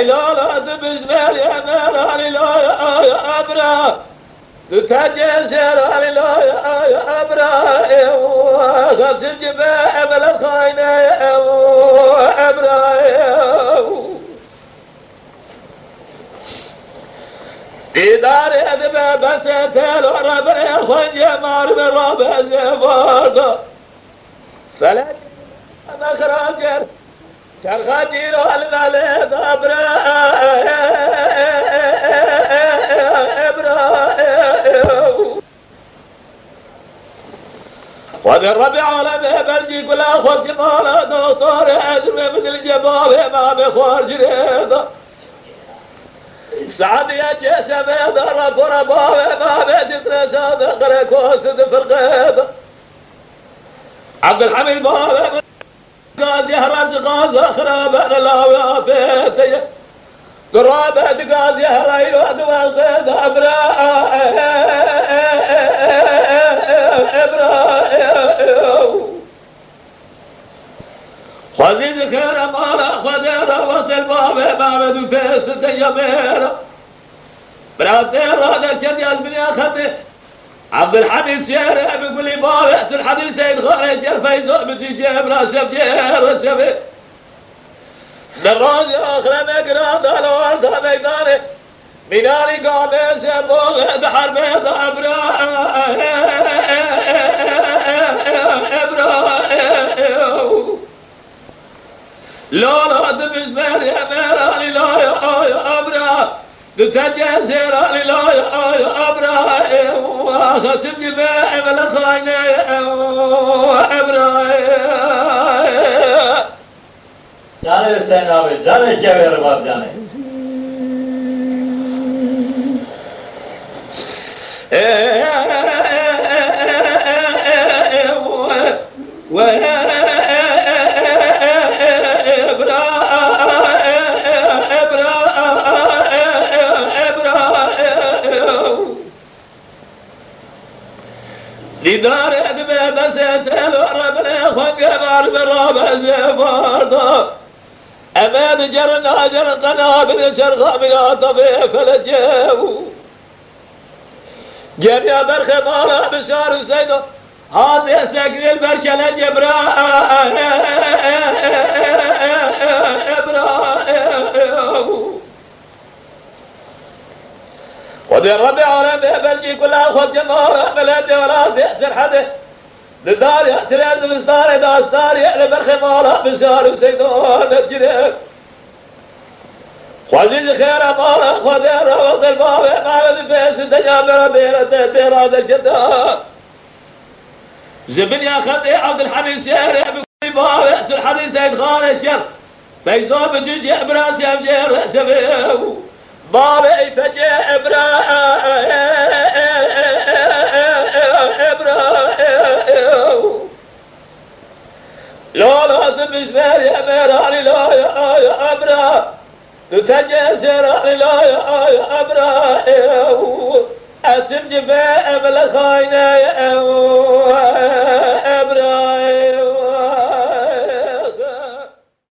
لا لا تبزمر يا ميراني لا يا أبرا تتجسر لا يا أبرا غسل جبال بالخاينة يا أبرا في دار أدب بس تلو ربنا خنج مار بالرب زفارد سلام مخراجر شرخاجير الملك أبرا خذ الربع على بلجي كل أخذ جمال دكتور أزم مثل جباب ما بخور جريد سعد يا جسم ضرب رباب ما بيت ترساد غريكوس في الغيب عبد الحميد باب قاضي هرج غاز خراب لا وافيتي قرابة قاضي هري وقوى أبراء خذي خير مالا خذي روت الباب باب فيس يمير براتير هذا الجدي البنيا خذي عبد الحميد شير بيقول لي باب يحسن الحديث سيد خارج الفيض بتي جيب راسب جير سبي دراج اخر مقراد الورد ميداني ميداني قام سبوغ بحر بيض لا لا تبزمر يا ميراني لا يا أبرا تتجسر لا يا أبرا خسر جبال بالخاينة يا أبرا जाने सेना में जाने क्या मेरे बाप जाने لدار أدمي بس يتلو ربنا خنقبار بالرابع زفارد أمان جرنا جر قنابل شرخة بلا طفيف الجو جميع برخ مالا بشار سيدو هذا سكر البرشلة جبراء ودي الربع على بلجي كلها خذ جمال بلدي ولا تأسر حده للدار يأسر يزم استاري دا استاري لبرخ مالا بشار سيدون الجريب خذي خير مالا خذي روض الباب ما بالفيس تجابر بيرة تيراد الجدا زبن يا خذي عبد الحميد سيري بكل باب يأسر حديث سيد خارج ير فيزون بجيج إبراس يمجير سبيو بابي فجي إبراء لا لا تبزمر يا ميراني لا يا أبراء تتجسر لا يا أبراء أسم جبال بالخاينة يا أبراء